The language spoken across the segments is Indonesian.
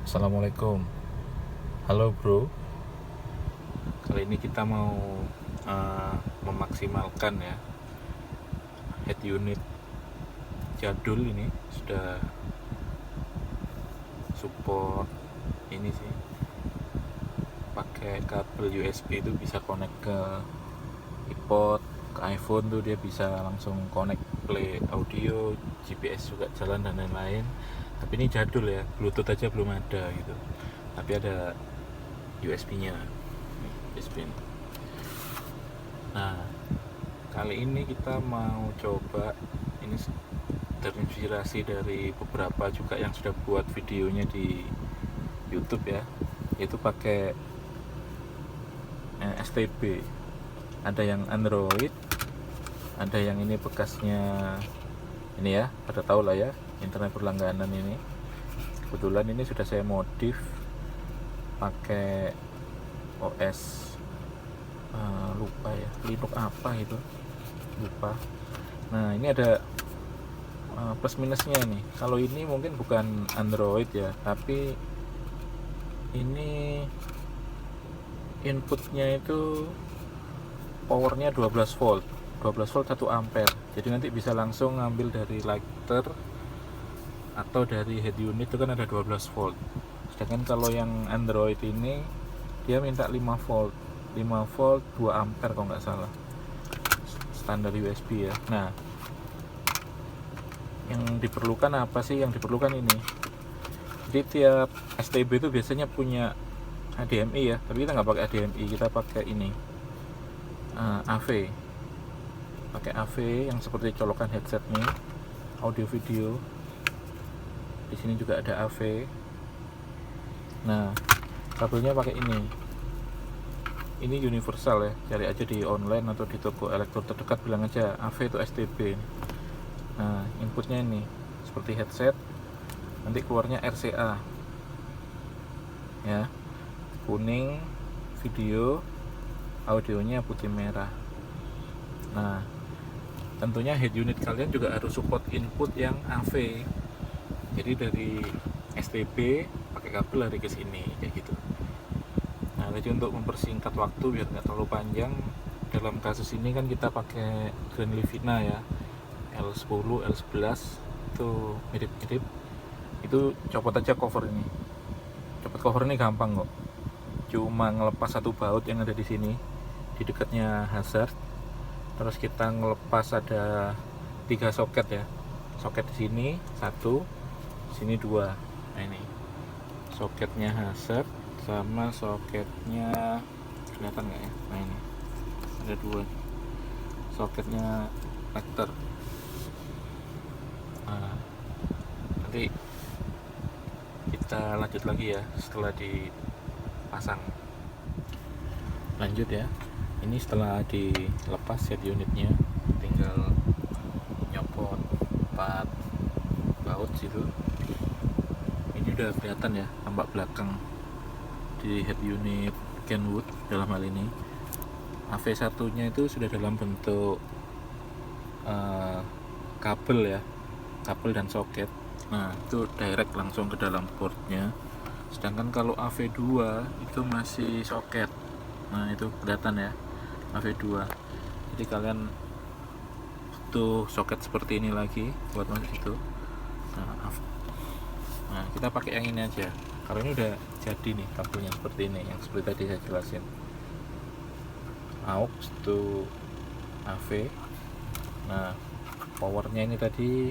Assalamualaikum. Halo bro. Kali ini kita mau memaksimalkan ya head unit jadul ini. Sudah support ini sih, pakai kabel USB itu bisa connect ke iPod, ke iPhone tuh dia bisa langsung connect play audio, GPS juga jalan dan lain-lain. Tapi ini jadul ya, Bluetooth aja belum ada gitu. Tapi ada USB-nya. USB. Nah, kali ini kita mau coba, ini terinspirasi dari beberapa juga yang sudah buat videonya di YouTube ya, yaitu pakai STB. Ada yang Android, ada yang ini bekasnya ini ya, pada tahu lah ya, internet berlangganan ini. Kebetulan ini sudah saya modif pakai OS lupa ya, Linux apa itu, lupa. Nah ini ada plus minusnya nih. Kalau ini mungkin bukan Android ya, tapi ini inputnya itu powernya 12 volt 1 ampere. Jadi nanti bisa langsung ngambil dari lighter atau dari head unit, itu kan ada 12 volt. Sedangkan kalau yang Android ini dia minta 5 volt 2 ampere kalau nggak salah, standar USB ya. Nah yang diperlukan apa sih? Yang diperlukan ini, jadi tiap STB itu biasanya punya HDMI ya, tapi kita nggak pakai HDMI, kita pakai ini AV. Pakai AV yang seperti colokan headset nih, audio video. Di sini juga ada AV. Nah kabelnya pakai ini universal ya, cari aja di online atau di toko elektro terdekat, bilang aja AV itu STB. Nah inputnya ini seperti headset, nanti keluarnya RCA ya, kuning video, audionya putih merah. Nah tentunya head unit kalian juga harus support input yang AV. Jadi dari STB pakai kabel lari ke sini kayak gitu. Nah jadi untuk mempersingkat waktu biar nggak terlalu panjang, dalam kasus ini kan kita pakai Grand Livina ya, L10, L11 itu mirip-mirip. Itu copot aja cover ini. Copot cover ini gampang kok. Cuma ngelepas satu baut yang ada di sini, di dekatnya hazard. Terus kita ngelepas ada 3 soket ya. Soket di sini 1, sini 2. Nah ini soketnya hazard sama soketnya, kelihatan nggak ya? Nah ini ada 2 soketnya lighter. Nah, nanti kita lanjut lagi ya setelah dipasang. Lanjut ya, ini setelah dilepas head unitnya, tinggal nyopot 4 baut situ. Ini udah kelihatan ya tampak belakang di head unit Kenwood. Dalam hal ini AV1 nya itu sudah dalam bentuk kabel ya, kabel dan soket. Nah itu direct langsung ke dalam boardnya. Sedangkan kalau AV2 itu masih soket. Nah itu kelihatan ya, AV2. Jadi kalian butuh soket seperti ini lagi buat masuk itu. Nah kita pakai yang ini aja, karena ini udah jadi nih kabelnya seperti ini, yang seperti tadi saya jelasin. AUX to AV. Nah powernya ini tadi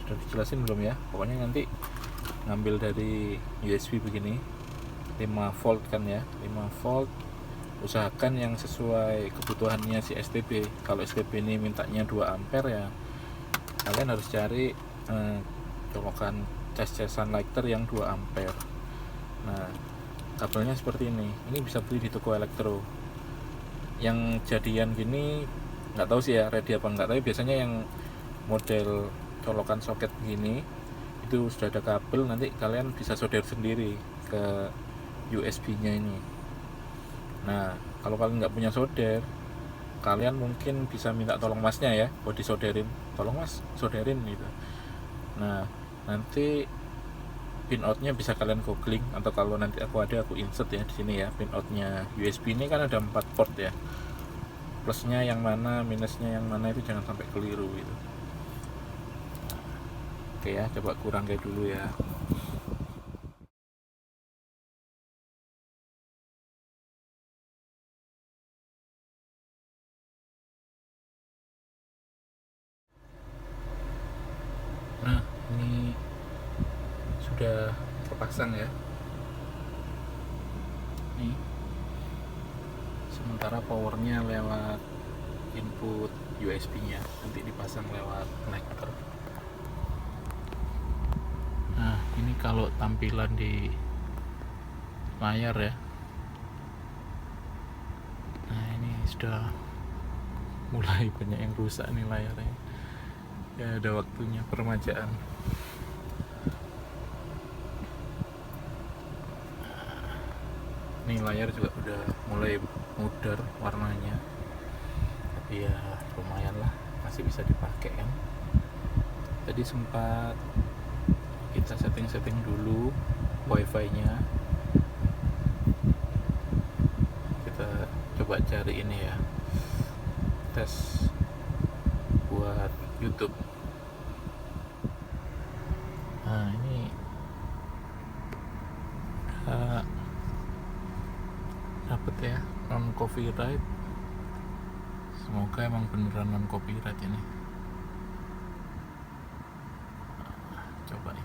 sudah dijelasin belum ya? Pokoknya nanti ngambil dari USB begini, 5 volt kan ya, 5 volt. Usahakan yang sesuai kebutuhannya si STB. Kalau STB ini mintanya 2 ampere ya, kalian harus cari colokan cas-casan lighter yang 2 ampere. Nah kabelnya seperti ini bisa beli di toko elektro. Yang jadian gini nggak tahu sih ya ready apa enggak, tapi biasanya yang model colokan soket begini itu sudah ada kabel, nanti kalian bisa solder sendiri ke USB nya ini. Nah kalau kalian nggak punya solder, kalian mungkin bisa minta tolong masnya ya buat disoderin, tolong mas soderin gitu. Nah nanti pinoutnya bisa kalian googling, atau kalau nanti aku insert ya di sini ya. Pinoutnya USB ini kan ada 4 port ya, plusnya yang mana, minusnya yang mana, itu jangan sampai keliru gitu. Oke ya, coba kurang kayak dulu ya. Nah, ini sudah terpasang ya. Nih, sementara powernya lewat input USB-nya, nanti dipasang lewat connector. Nah, ini kalau tampilan di layar ya. Nah, ini sudah mulai banyak yang rusak nih layarnya. Ya, ada waktunya peremajaan. Nih, layar juga udah mulai mudar warnanya, tapi ya lumayan lah, masih bisa dipakai kan. Tadi sempat kita setting dulu wifi nya, kita coba cari ini ya, tes buat YouTube. Nah, ini dapet ya, non copyright. Semoga emang beneran non copyright ini. Coba ini.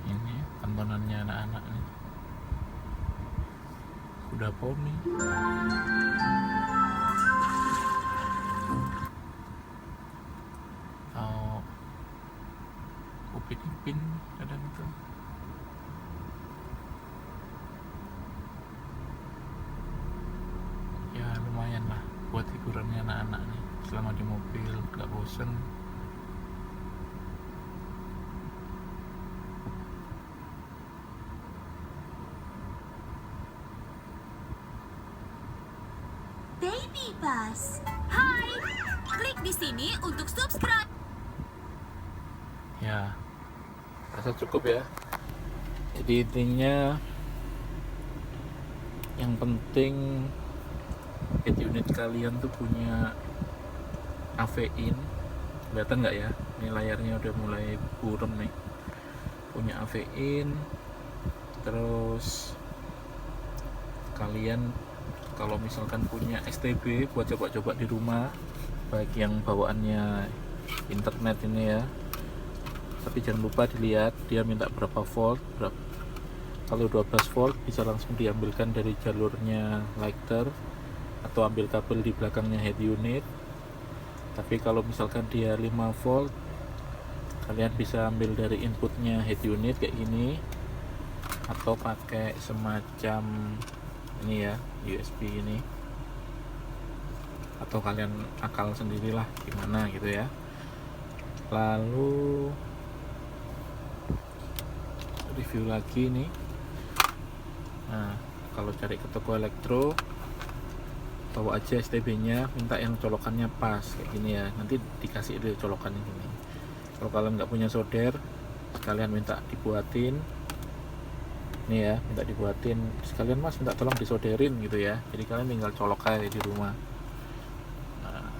Ini tontonannya anak-anak nih. Kuda poni. Atau Upin Ipin kadang itu. Ya lumayan lah buat hiburannya anak-anak nih, selama di mobil gak bosen. Baby Bus. Hai, klik di sini untuk subscribe. Ya, rasa cukup ya. Jadi intinya yang penting head unit kalian tuh punya AV-in. Kelihatan nggak ya? Ini layarnya udah mulai buram nih. Punya AV-in. Terus kalian kalau misalkan punya STB buat coba-coba di rumah, baik yang bawaannya internet ini ya, tapi jangan lupa dilihat dia minta berapa volt. Kalau 12 volt bisa langsung diambilkan dari jalurnya lighter, atau ambil kabel di belakangnya head unit. Tapi kalau misalkan dia 5 volt, kalian bisa ambil dari inputnya head unit kayak gini, atau pakai semacam ini ya, USB ini, atau kalian akal sendirilah gimana gitu ya. Lalu review lagi nih. Nah, kalau cari ke toko elektro, bawa aja STB nya, minta yang colokannya pas kayak gini ya, nanti dikasih deh colokannya gini. Kalau kalian nggak punya solder, kalian minta dibuatin. nih ya, minta dibuatin sekalian mas, minta tolong disolderin gitu ya, jadi kalian tinggal colok aja di rumah. Nah,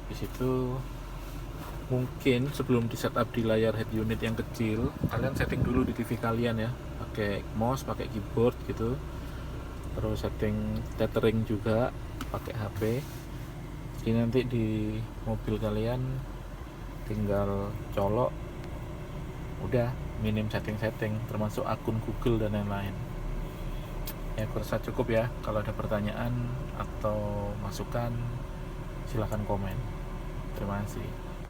di situ mungkin sebelum di setup di layar head unit yang kecil, kalian setting dulu di TV kalian ya, pakai mouse, pakai keyboard gitu, terus setting tethering juga pakai HP. Jadi nanti di mobil kalian tinggal colok, udah minim setting-setting termasuk akun Google dan lain-lain. Ya aku rasa cukup ya. Kalau ada pertanyaan atau masukan silahkan komen. Terima kasih.